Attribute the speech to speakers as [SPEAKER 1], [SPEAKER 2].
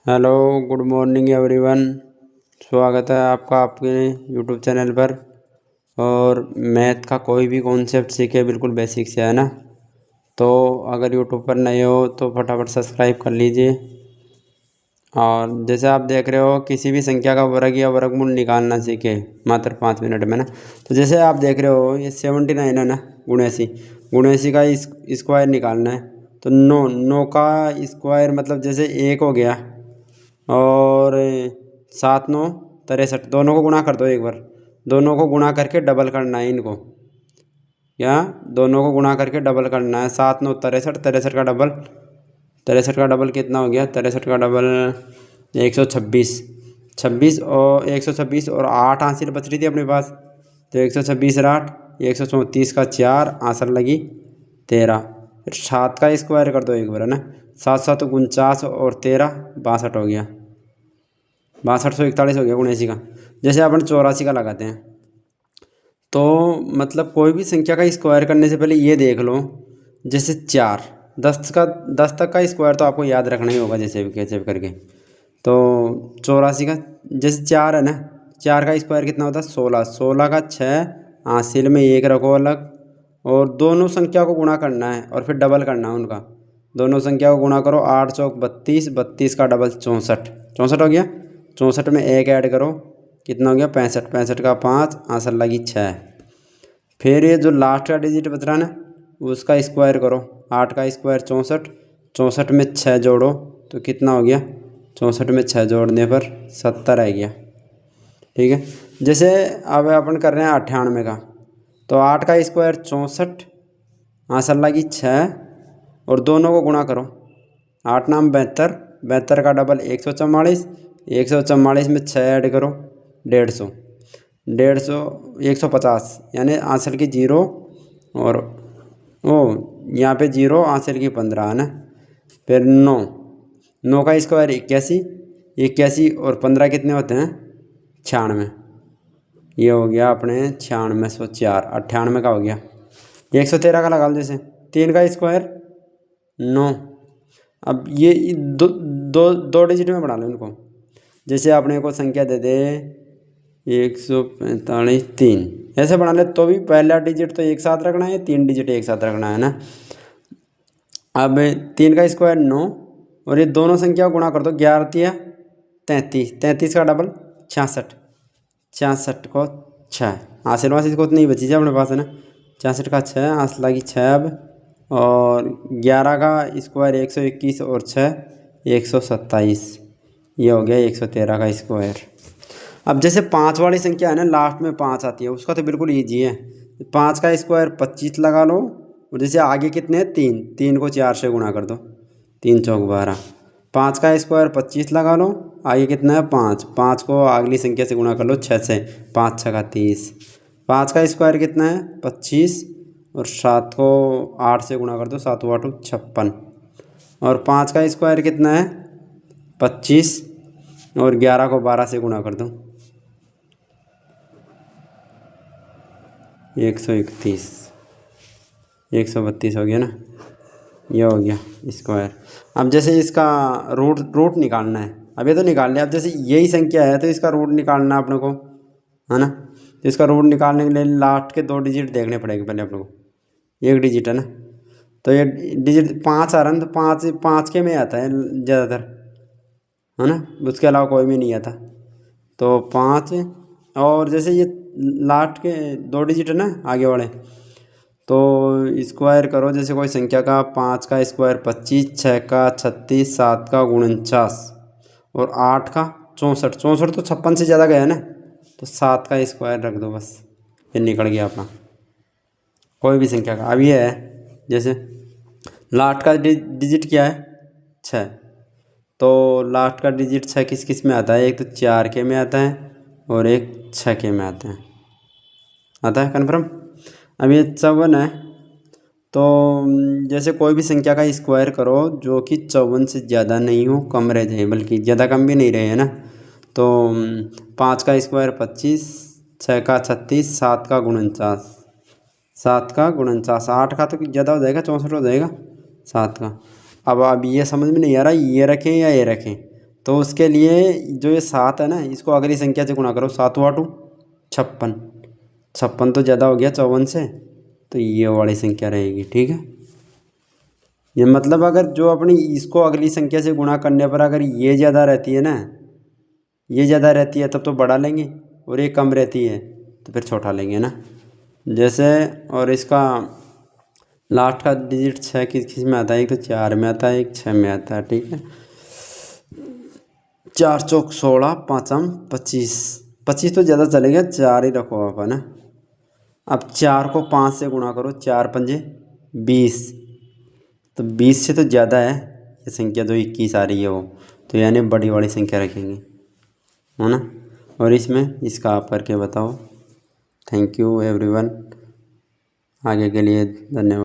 [SPEAKER 1] Hello, good morning everyone. स्वागत है आपका आपके यूट्यूब चैनल पर। और मैथ का कोई भी कॉन्सेप्ट सीखे बिल्कुल बेसिक से, है ना। तो अगर यूट्यूब पर नए हो तो फटाफट सब्सक्राइब कर लीजिए। और जैसे आप देख रहे हो, किसी भी संख्या का वर्ग या वर्गमूल निकालना सीखे मात्र 5 मिनट में ना। तो जैसे आप देख रहे हो, ये 79 है ना, 79 का स्क्वायर निकालना है। तो 9 का स्क्वायर मतलब जैसे 1 हो गया, और 7 9 63, दोनों को गुणा कर दो एक बार। दोनों को गुणा करके डबल करना है इनको, या दोनों को गुणा करके डबल करना है। 7 9 63, 63 का डबल कितना हो गया? 63 का डबल 126। 26 और 126 और 8 आंसर बच रही थी अपने पास। तो 126 और 8, 134 का 4 आंसर लगी 13। फिर 7 का स्क्वायर कर दो एक बार, है ना। 7 7 49 और 13 62 हो गया। 6241 हो गया 79 का। जैसे अपन 84 का लगाते हैं, तो मतलब कोई भी संख्या का स्क्वायर करने से पहले ये देख लो। जैसे 4, 10 तक का स्क्वायर तो आपको याद रखना ही होगा, जैसे भी कैसे भी करके। तो 84 का जैसे 4 है ना, 4 का स्क्वायर कितना होता है? 16। 16 का 6 हासिल में 1 रखो अलग, और दोनों संख्या को गुणा करना है और फिर डबल करना है उनका। दोनों संख्या को गुणा करो, 8 चौक 32, 32 का डबल 64, 64 हो गया। 64 में 1 ऐड करो, कितना हो गया? 65, 65 का 5 आंसर लगी 6। फिर ये जो लास्ट का डिजिट बच रहा है ना, उसका स्क्वायर करो। 8 का स्क्वायर 64, 64 में 6 जोड़ो तो कितना हो गया? 64 में 6 जोड़ने पर 70 आ गया। ठीक है। जैसे अब अपन कर रहे हैं 98 का, तो 8 का स्क्वायर 64, आंसर लगी 6, और दोनों को गुणा करो। 8 नाम 72, 72 का डबल 144, 144 में 6 ऐड करो 150, 150 150, यानी आंसर की 0, और ओ यहाँ पे 0 आंसर की 15, है ना। फिर 9, 9 का स्क्वायर 81, 81 और 15 कितने होते हैं? 96। ये हो गया अपने 9604, 98 का हो गया। 113 का लगा लो। जैसे 3 का स्क्वायर 9। अब ये दो दो दो डिजिट में बढ़ा लो इनको। जैसे आपने को संख्या दे दे 145 3, ऐसे बना ले तो भी पहला डिजिट तो एक साथ रखना है, 3 डिजिट एक साथ रखना है ना। अब 3 का स्क्वायर 9, और ये दोनों संख्या गुणा कर दो। 11 तिया 33, 33 का डबल 66, 66 को 6 हासिल वासिल को नहीं बची अपने पास, है ना। 66 का 6 हासिल लगी 6 अब। और 11 का स्क्वायर 121 और 6 127, ये हो गया 113 का स्क्वायर। अब जैसे 5 वाली संख्या है ना, लास्ट में 5 आती है, उसका तो बिल्कुल ईजी है। 5 का स्क्वायर 25 लगा लो, और जैसे आगे कितने हैं? 3, 3 को 4 से गुणा कर दो, 3 चौक 12। 5 का स्क्वायर 25 लगा लो, आगे कितना है? 5, 5 को अगली संख्या से गुणा कर लो 6 से, 5 6 का 30। 5 का स्क्वायर कितना है? 25, और 7 को 8 से गुणा कर दो, 7 8 56। और 5 का स्क्वायर कितना है? 25, और 11 को 12 से गुणा कर दो, 131, 132 हो गया ना। ये हो गया स्क्वायर। अब जैसे इसका रूट निकालना है। अब ये तो निकाल लिया। अब जैसे यही संख्या है तो इसका रूट निकालना है अपने को, है ना। तो इसका रूट निकालने के लिए लास्ट के 2 डिजिट देखने पड़ेंगे पहले अपने को। 1 डिजिट है ना, तो ये डिजिट 5 आ रहा है, तो 5 5 के में आता है ज़्यादातर, है ना। उसके अलावा कोई भी नहीं आता। तो 5, और जैसे ये लास्ट के 2 डिजिट है ना आगे वाले, तो स्क्वायर करो। जैसे कोई संख्या का 5 का स्क्वायर 25, 6 का 36, 7 का 49, और 8 का 64। 64 तो 56 से ज़्यादा गया है ना, तो 7 का स्क्वायर रख दो बस, ये निकल गया अपना कोई भी संख्या का। अब ये है, जैसे लास्ट का डिजिट क्या है? 6। तो लास्ट का डिजिट 6 किस किस में आता है? एक तो 4 के में आता है, और एक 6 के में आता है कन्फर्म। अब ये 54 है, तो जैसे कोई भी संख्या का स्क्वायर करो जो कि 54 से ज़्यादा नहीं हो, कम रह जाए, बल्कि ज़्यादा कम भी नहीं रहे, है ना। तो 5 का स्क्वायर 25, 6 का 36, 7 का 49, 7 का 49, 8 का तो ज़्यादा हो जाएगा, 64 हो जाएगा 7 का। अब ये समझ में नहीं आ रहा ये रखें या ये रखें। तो उसके लिए जो ये 7 है ना, इसको अगली संख्या से गुणा करो। 7 8 56, 56 तो ज़्यादा हो गया 54 से, तो ये वाली संख्या रहेगी। ठीक है, ये मतलब अगर जो अपनी इसको अगली संख्या से गुणा करने पर अगर ये ज़्यादा रहती है ना, ये ज़्यादा रहती है तब तो बड़ा लेंगे, और ये कम रहती है तो फिर छोटा लेंगे ना। जैसे, और इसका लास्ट का डिजिट 6 किस किस में आता है? एक तो 4 में आता है, एक 6 में आता है। ठीक है, 4 चौक 16, 5 25, 25 तो ज़्यादा चलेगा, 4 ही रखो आप, है ना। अब 4 को 5 से गुणा करो, 4 पंजे 20, तो 20 से तो ज़्यादा है ये संख्या, जो 21 आ रही है वो, तो यानी बड़ी वाली संख्या रखेंगे, है ना। और इसमें इसका आप करके बताओ। थैंक यू एवरीवन, आगे के लिए धन्यवाद।